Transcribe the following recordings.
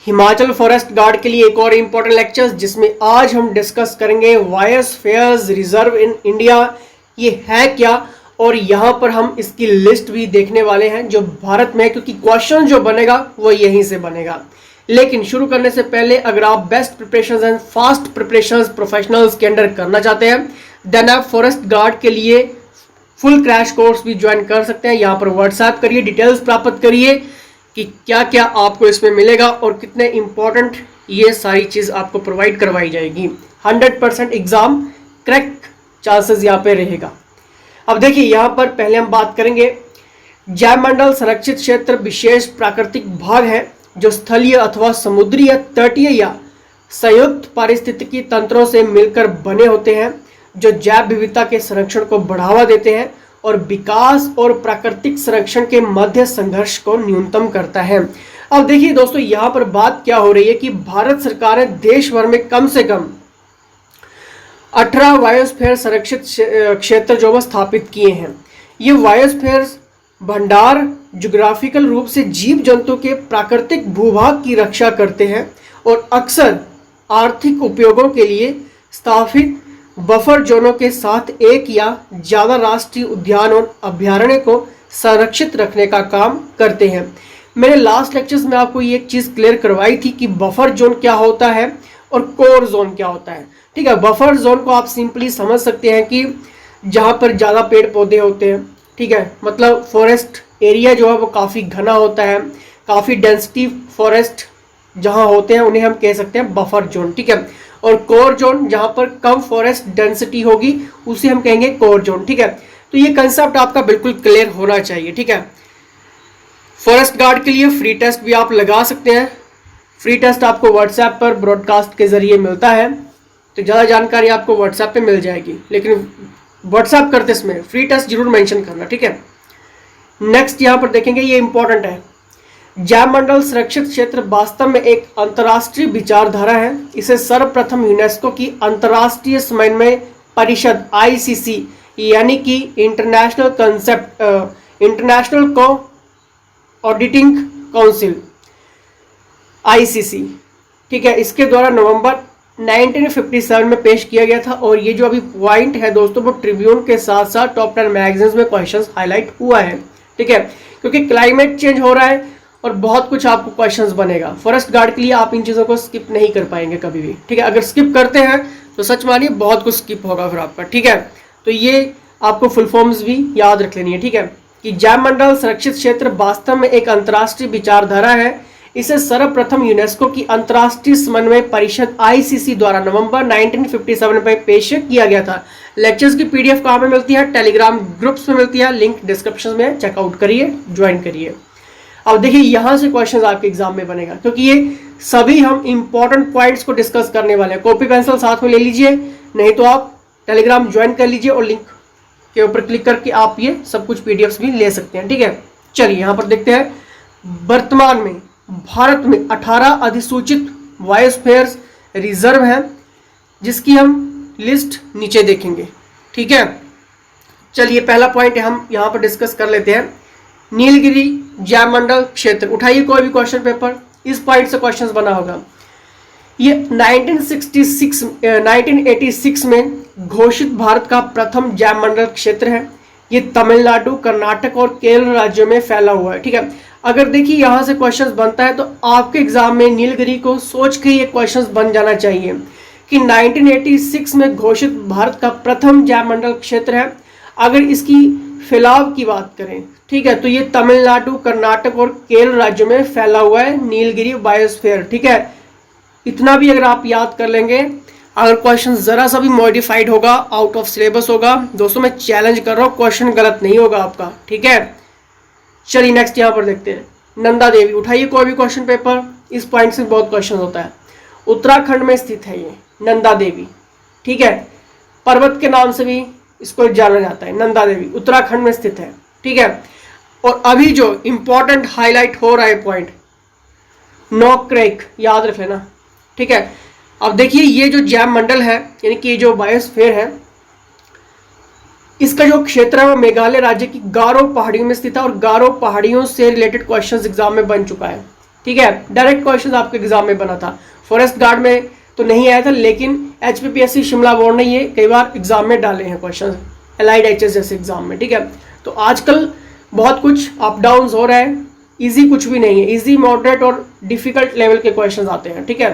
Himachal forest guard के लिए एक और इम्पोर्टेंट लेक्चर जिसमें आज हम डिस्कस करेंगे बायोस्फीयर रिजर्व इन इंडिया ये है क्या, और यहाँ पर हम इसकी लिस्ट भी देखने वाले हैं जो भारत में है, क्योंकि क्वेश्चन जो बनेगा वो यहीं से बनेगा। लेकिन शुरू करने से पहले अगर आप best preparations and fast preparations professionals के अंडर करना चाहते हैं देन आप फॉरेस्ट गार्ड के लिए फुल क्रैश कोर्स भी ज्वाइन कर सकते हैं। यहाँ पर व्हाट्सएप करिए, डिटेल्स प्राप्त करिए कि क्या क्या आपको इसमें मिलेगा और कितने इंपॉर्टेंट ये सारी चीज़ आपको प्रोवाइड करवाई जाएगी। 100% एग्जाम क्रैक चांसेस यहाँ पे रहेगा। अब देखिए यहाँ पर पहले हम बात करेंगे जैवमंडल संरक्षित क्षेत्र विशेष प्राकृतिक भाग है जो स्थलीय अथवा समुद्री या तटीय या संयुक्त पारिस्थितिकी तंत्रों से मिलकर बने होते हैं जो जैव विविधता के संरक्षण को बढ़ावा देते हैं और विकास और प्राकृतिक संरक्षण के मध्य संघर्ष को न्यूनतम करता है। अब देखिए दोस्तों यहाँ पर बात क्या हो रही है कि भारत सरकार ने देश भर में कम से कम 18 बायोस्फीयर संरक्षित क्षेत्र जो स्थापित किए हैं। ये बायोस्फीयर भंडार ज्योग्राफिकल रूप से जीव जंतु के प्राकृतिक भूभाग की रक्षा करते हैं और अक्सर आर्थिक उपयोगों के लिए स्थापित बफर जोनों के साथ एक या ज़्यादा राष्ट्रीय उद्यान और अभ्यारण्य को संरक्षित रखने का काम करते हैं। मैंने लास्ट लेक्चर्स में आपको ये एक चीज़ क्लियर करवाई थी कि बफर जोन क्या होता है और कोर जोन क्या होता है। ठीक है, बफर जोन को आप सिंपली समझ सकते हैं कि जहाँ पर ज़्यादा पेड़ पौधे होते हैं। ठीक है, मतलब फॉरेस्ट एरिया जो है वो काफ़ी घना होता है, काफ़ी डेंसिटी फॉरेस्ट जहाँ होते हैं उन्हें हम कह सकते हैं बफर जोन। ठीक है, और कोर जोन जहाँ पर कम फॉरेस्ट डेंसिटी होगी उसे हम कहेंगे कोर जोन। ठीक है, तो ये कंसेप्ट आपका बिल्कुल क्लियर होना चाहिए। ठीक है, फॉरेस्ट गार्ड के लिए फ्री टेस्ट भी आप लगा सकते हैं। फ्री टेस्ट आपको व्हाट्सएप पर ब्रॉडकास्ट के जरिए मिलता है, तो ज़्यादा जानकारी आपको व्हाट्सएप पे मिल जाएगी, लेकिन व्हाट्सएप करते समय फ्री टेस्ट जरूर मेंशन करना। ठीक है, नेक्स्ट यहाँ पर देखेंगे, ये इंपॉर्टेंट है। जैवमंडल सुरक्षित क्षेत्र वास्तव में एक अंतर्राष्ट्रीय विचारधारा है। इसे सर्वप्रथम यूनेस्को की अंतर्राष्ट्रीय समन्वय परिषद ICC यानी कि इंटरनेशनल कोऑर्डिनेटिंग काउंसिल ICC, ठीक है, इसके द्वारा नवंबर 1957 में पेश किया गया था। और ये जो अभी पॉइंट है दोस्तों वो ट्रिब्यून के साथ साथ टॉप 10 मैगजीन्स में क्वेश्चंस हाईलाइट हुआ है। ठीक है, क्योंकि क्लाइमेट चेंज हो रहा है और बहुत कुछ आपको क्वेश्चंस बनेगा। फॉरेस्ट गार्ड के लिए आप इन चीज़ों को स्किप नहीं कर पाएंगे कभी भी। ठीक है, अगर स्किप करते हैं तो सच मानिए बहुत कुछ स्किप होगा फिर आपका। ठीक है, तो ये आपको फुल फॉर्म्स भी याद रख लेनी है। ठीक है, कि जैवमंडल सुरक्षित क्षेत्र वास्तव में एक अंतर्राष्ट्रीय विचारधारा है। इसे सर्वप्रथम यूनेस्को की अंतर्राष्ट्रीय समन्वय परिषद ICC द्वारा नवंबर 1957 में पेश किया गया था। लेक्चर्स की PDF कहाँ पे मिलती है? टेलीग्राम ग्रुप्स में मिलती है, लिंक डिस्क्रिप्शन में चेकआउट करिए, ज्वाइन करिए। अब देखिए यहाँ से क्वेश्चंस आपके एग्जाम में बनेगा, क्योंकि ये सभी हम इंपॉर्टेंट पॉइंट्स को डिस्कस करने वाले हैं। कॉपी पेंसिल साथ में ले लीजिए, नहीं तो आप टेलीग्राम ज्वाइन कर लीजिए और लिंक के ऊपर क्लिक करके आप ये सब कुछ PDFs भी ले सकते हैं। ठीक है, चलिए यहाँ पर देखते हैं। वर्तमान में भारत में 18 अधिसूचित बायोस्फीयर रिजर्व हैं, जिसकी हम लिस्ट नीचे देखेंगे। ठीक है, चलिए पहला पॉइंट हम यहाँ पर डिस्कस कर लेते हैं। नीलगिरी जैवमंडल क्षेत्र, उठाइए कोई भी क्वेश्चन पेपर, इस पॉइंट से क्वेश्चंस बना होगा। ये 1986 में घोषित भारत का प्रथम जैवमंडल क्षेत्र है। ये तमिलनाडु, कर्नाटक और केरल राज्यों में फैला हुआ है। ठीक है, अगर देखिए यहाँ से क्वेश्चंस बनता है तो आपके एग्जाम में नीलगिरी को सोच के ये क्वेश्चंस बन जाना चाहिए कि 1986 में घोषित भारत का प्रथम जैवमंडल क्षेत्र है। अगर इसकी फैलाव की बात करें, ठीक है, तो ये तमिलनाडु, कर्नाटक और केरल राज्यों में फैला हुआ है नीलगिरी बायोस्फीयर। ठीक है, इतना भी अगर आप याद कर लेंगे, अगर क्वेश्चन जरा सा भी मॉडिफाइड होगा, आउट ऑफ सिलेबस होगा, दोस्तों मैं चैलेंज कर रहा हूँ, क्वेश्चन गलत नहीं होगा आपका। ठीक है, चलिए नेक्स्ट यहाँ पर देखते हैं। नंदा देवी, उठाइए कोई भी क्वेश्चन पेपर, इस पॉइंट से बहुत क्वेश्चन होता है। उत्तराखंड में स्थित है ये नंदा देवी। ठीक है, पर्वत के नाम से भी इसको जाना जाता है। नंदा देवी उत्तराखंड में स्थित है। ठीक है, और अभी जो इंपॉर्टेंट हाईलाइट हो रहा है पॉइंट, नॉक क्रैक, याद रख लेना। ठीक है, अब देखिए ये जो जैवमंडल है यानी कि ये जो बायोस्फीयर है, इसका जो क्षेत्र है वो मेघालय राज्य की गारो पहाड़ियों में स्थित है और गारो पहाड़ियों से रिलेटेड क्वेश्चंस एग्जाम में बन चुका है। ठीक है, डायरेक्ट क्वेश्चन आपके एग्जाम में बना था। फॉरेस्ट गार्ड में तो नहीं आया था, लेकिन HPPSC शिमला बोर्ड ने ये कई बार एग्जाम में डाले हैं क्वेश्चन, एलाइड HS जैसे एग्जाम में। ठीक है, तो आजकल बहुत कुछ अप डाउन हो रहा है, इजी कुछ भी नहीं है, इजी मॉडरेट और डिफिकल्ट लेवल के क्वेश्चन आते हैं। ठीक है,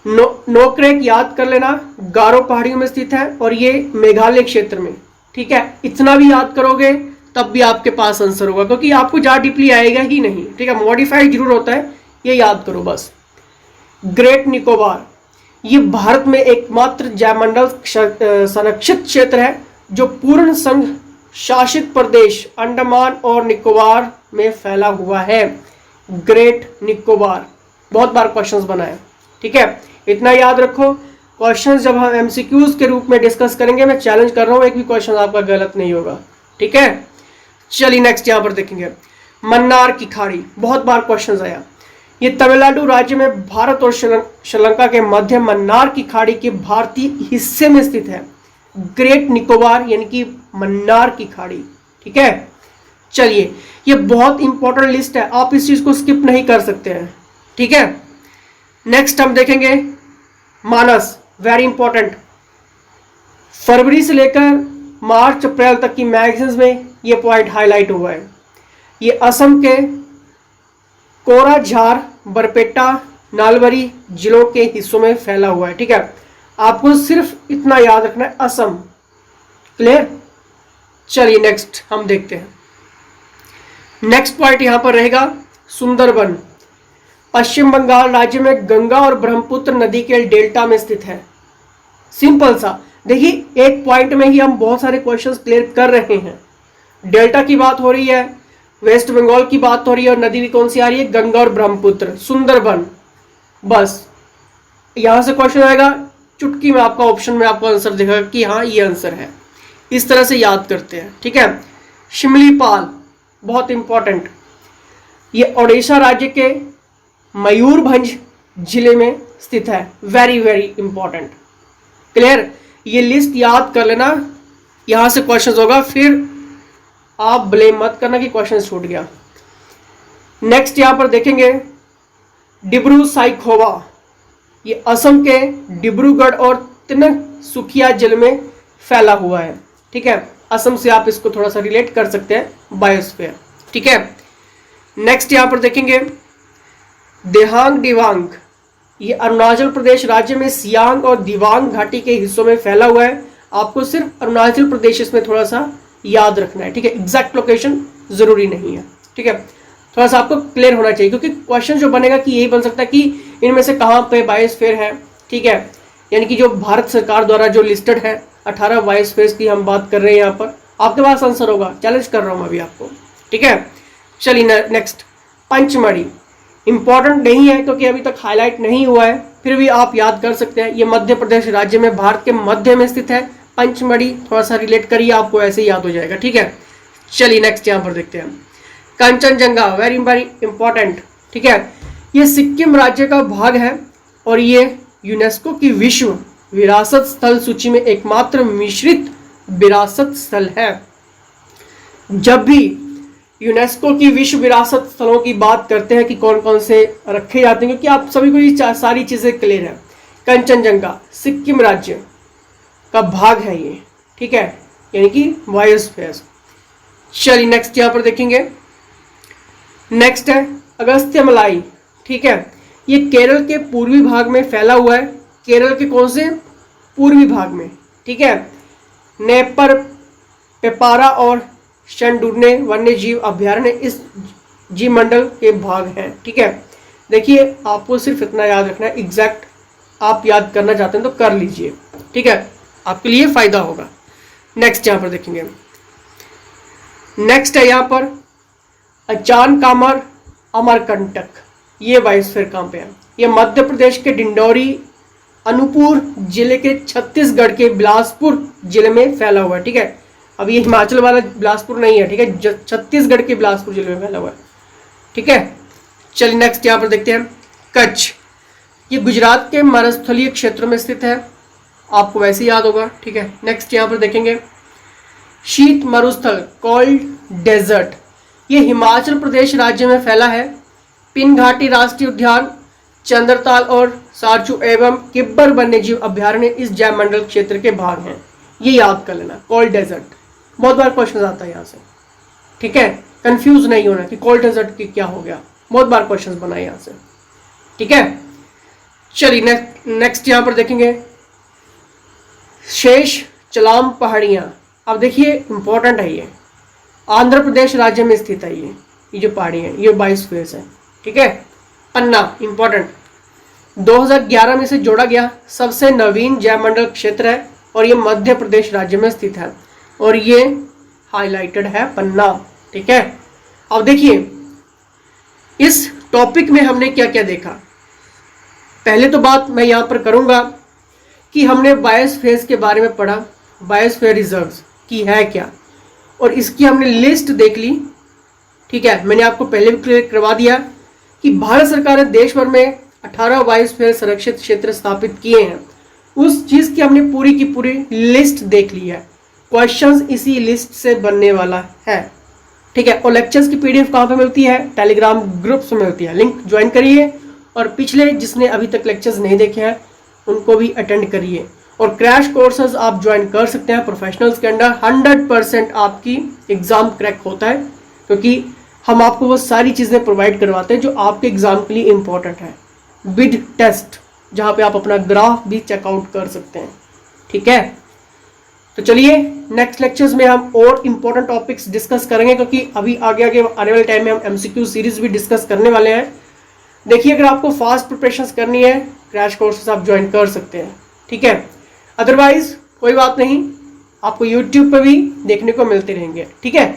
नोक्रेक याद कर लेना, गारो पहाड़ियों में स्थित है और ये मेघालय क्षेत्र में। ठीक है, इतना भी याद करोगे तब भी आपके पास आंसर होगा, क्योंकि आपको ज़्यादा डीपली आएगा ही नहीं। ठीक है, मॉडिफाइड जरूर होता है, ये याद करो बस। ग्रेट निकोबार, ये भारत में एकमात्र जैवमंडल संरक्षित क्षेत्र है जो पूर्ण संघ शासित प्रदेश अंडमान और निकोबार में फैला हुआ है। ग्रेट निकोबार बहुत बार क्वेश्चंस बना है। ठीक है, इतना याद रखो। क्वेश्चंस जब हम MCQs के रूप में डिस्कस करेंगे, मैं चैलेंज कर रहा हूं, एक भी क्वेश्चन आपका गलत नहीं होगा। ठीक है, चलिए नेक्स्ट यहां पर देखेंगे। मन्नार की खाड़ी, बहुत बार क्वेश्चन आया। ये तमिलनाडु राज्य में भारत और श्रीलंका के मध्य मन्नार की खाड़ी के भारतीय हिस्से में स्थित है। ग्रेट निकोबार यानी कि मन्नार की खाड़ी। ठीक है, चलिए ये बहुत इंपॉर्टेंट लिस्ट है, आप इस चीज को स्किप नहीं कर सकते हैं। ठीक है, नेक्स्ट हम देखेंगे मानस, वेरी इंपॉर्टेंट। फरवरी से लेकर मार्च अप्रैल तक की मैगजीन्स में ये पॉइंट हाईलाइट हुआ है। ये असम के कोराझार, बरपेटा, नालवरी जिलों के हिस्सों में फैला हुआ है। ठीक है, आपको सिर्फ इतना याद रखना है, असम। क्लियर, चलिए नेक्स्ट हम देखते हैं। नेक्स्ट पॉइंट यहां पर रहेगा सुंदरबन। पश्चिम बंगाल राज्य में गंगा और ब्रह्मपुत्र नदी के डेल्टा में स्थित है। सिंपल सा, देखिए एक पॉइंट में ही हम बहुत सारे क्वेश्चंस क्लियर कर रहे हैं। डेल्टा की बात हो रही है, वेस्ट बंगाल की बात हो रही है, और नदी भी कौन सी आ रही है, गंगा और ब्रह्मपुत्र, सुंदरबन। बस यहां से क्वेश्चन आएगा, चुटकी में आपका ऑप्शन में आपको आंसर दिखेगा कि हाँ ये आंसर है। इस तरह से याद करते हैं। ठीक है, शिमलीपाल बहुत इंपॉर्टेंट, ये ओडिशा राज्य के मयूरभंज जिले में स्थित है। Very very important. क्लियर, ये लिस्ट याद कर लेना, यहां से क्वेश्चन होगा, फिर आप ब्लेम मत करना कि क्वेश्चन छूट गया। नेक्स्ट यहां पर देखेंगे डिब्रू साइखोवा, ये असम के डिब्रूगढ़ और तिनसुकिया जिले में फैला हुआ है। ठीक है, असम से आप इसको थोड़ा सा रिलेट कर सकते हैं, बायोस्फीयर। ठीक है, नेक्स्ट यहां पर देखेंगे देहांग दिवांग, ये अरुणाचल प्रदेश राज्य में सियांग और दिवांग घाटी के हिस्सों में फैला हुआ है। आपको सिर्फ अरुणाचल प्रदेश इसमें थोड़ा सा याद रखना है। ठीक है, एग्जैक्ट लोकेशन जरूरी नहीं है। ठीक है, थोड़ा सा आपको क्लियर होना चाहिए, क्योंकि क्वेश्चन जो बनेगा कि यही बन सकता है कि इनमें से कहाँ पे बायोस्फीयर है। ठीक है, यानी कि जो भारत सरकार द्वारा जो लिस्टेड है 18 बायोस्फीयर्स की हम बात कर रहे हैं, यहाँ पर आपके पास आंसर होगा। चैलेंज कर रहा हूँ अभी आपको। ठीक है, चलिए नेक्स्ट पंचमढ़ी, इंपॉर्टेंट नहीं है क्योंकि अभी तक हाईलाइट नहीं हुआ है, फिर भी आप याद कर सकते हैं। ये मध्य प्रदेश राज्य में भारत के मध्य में स्थित है। पंचमढ़ी थोड़ा सा रिलेट करिए, आपको ऐसे ही याद हो जाएगा। ठीक है, चलिए नेक्स्ट यहाँ पर देखते हैं कंचनजंगा, वेरी वेरी इंपॉर्टेंट। ठीक है, ये सिक्किम राज्य का भाग है और ये यूनेस्को की विश्व विरासत स्थल सूची में एकमात्र मिश्रित विरासत स्थल है। जब भी यूनेस्को की विश्व विरासत स्थलों की बात करते हैं कि कौन कौन से रखे जाते हैं, क्योंकि आप सभी को ये सारी चीजें क्लियर है। कंचनजंगा सिक्किम राज्य का भाग है ये। ठीक है, यानी कि बायोस्फीयर। चलिए नेक्स्ट यहां पर देखेंगे, नेक्स्ट है अगस्त्यमलाई। ठीक है, ये केरल के पूर्वी भाग में फैला हुआ है। केरल के कौन से पूर्वी भाग में। ठीक है, नेपर, पेपारा और शंडुरने वन्य जीव अभ्यारण्य इस जीव मंडल के भाग हैं। ठीक है, देखिए आपको सिर्फ इतना याद रखना है, एग्जैक्ट आप याद करना चाहते हैं तो कर लीजिए। ठीक है, आपके लिए फायदा होगा। नेक्स्ट यहां पर देखेंगे, नेक्स्ट है यहां पर अचान कामर अमरकंटक, ये बायोस्फीयर कहां पे है, ये मध्य प्रदेश के डिंडौरी अनूपपुर जिले के छत्तीसगढ़ के बिलासपुर जिले में फैला हुआ है। ठीक है, अब ये हिमाचल वाला बिलासपुर नहीं है। ठीक है, छत्तीसगढ़ के बिलासपुर जिले में फैला हुआ है। ठीक है, चलिए नेक्स्ट यहाँ पर देखते हैं कच्छ, ये गुजरात के मरुस्थलीय क्षेत्र में स्थित है, आपको वैसे याद होगा। ठीक है, नेक्स्ट यहाँ पर देखेंगे शीत मरुस्थल कोल्ड डेजर्ट, ये हिमाचल प्रदेश राज्य में फैला है। पिन घाटी राष्ट्रीय उद्यान, चंद्रताल और सारचू एवं किब्बर वन्यजीव अभ्यारण्य इस जैव मंडल क्षेत्र के भाग हैं। ये याद कर लेना। कोल्ड डेजर्ट बहुत बार क्वेश्चन आता है यहाँ से, ठीक है, कंफ्यूज नहीं होना कि कोल्ड डेजर्ट की क्या हो गया, बहुत बार क्वेश्चन बना है यहाँ से, ठीक है। चलिए नेक्स्ट यहाँ पर देखेंगे शेष चलाम पहाड़ियाँ। अब देखिए इंपॉर्टेंट है ये, आंध्र प्रदेश राज्य में स्थित है ये जो पहाड़ी है, ये बायोस्फीयर है, ठीक है। पन्ना इंपॉर्टेंट 2011 में इसे जोड़ा गया सबसे नवीन जैवमंडल क्षेत्र है और ये मध्य प्रदेश राज्य में स्थित है और ये हाईलाइटेड है पन्ना, ठीक है। अब देखिए इस टॉपिक में हमने क्या क्या देखा। पहले तो बात मैं यहाँ पर करूँगा कि हमने बायोस्फीयर के बारे में पढ़ा, बायोस्फीयर रिजर्व्स की है क्या, और इसकी हमने लिस्ट देख ली, ठीक है। मैंने आपको पहले भी क्लियर करवा दिया कि भारत सरकार ने देश भर में 18 बायोस्फीयर संरक्षित क्षेत्र स्थापित किए हैं। उस चीज़ की हमने पूरी की पूरी लिस्ट देख ली है, क्वेश्चंस इसी लिस्ट से बनने वाला है, ठीक है। और लेक्चर्स की पीडीएफ कहाँ पे मिलती है? टेलीग्राम ग्रुप्स में मिलती है, लिंक ज्वाइन करिए और पिछले जिसने अभी तक लेक्चर्स नहीं देखे हैं उनको भी अटेंड करिए। और क्रैश कोर्सेज आप ज्वाइन कर सकते हैं प्रोफेशनल्स के अंडर, 100% आपकी एग्ज़ाम क्रैक होता है क्योंकि हम आपको वो सारी चीज़ें प्रोवाइड करवाते हैं जो आपके एग्ज़ाम के लिए इम्पोर्टेंट है, विद टेस्ट, जहाँ पे आप अपना ग्राफ भी चेकआउट कर सकते हैं, ठीक है। तो चलिए नेक्स्ट लेक्चर्स में हम और इम्पोर्टेंट टॉपिक्स डिस्कस करेंगे क्योंकि अभी आगे आने वाले टाइम में हम एमसीक्यू सीरीज भी डिस्कस करने वाले हैं। देखिए अगर आपको फास्ट प्रिपरेशंस करनी है क्रैश कोर्सेस आप ज्वाइन कर सकते हैं, ठीक है। अदरवाइज कोई बात नहीं, आपको यूट्यूब पर भी देखने को मिलते रहेंगे, ठीक है।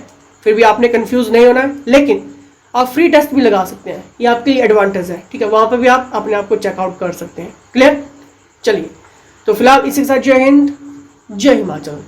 फिर भी आपने कंफ्यूज नहीं होना है, लेकिन आप फ्री टेस्ट भी लगा सकते हैं, ये आपके लिए एडवांटेज है, ठीक है। वहाँ पर भी आप अपने आप को चेकआउट कर सकते हैं, क्लियर। चलिए तो फिलहाल इसी के साथ जय हिंद, जय हिमाचल।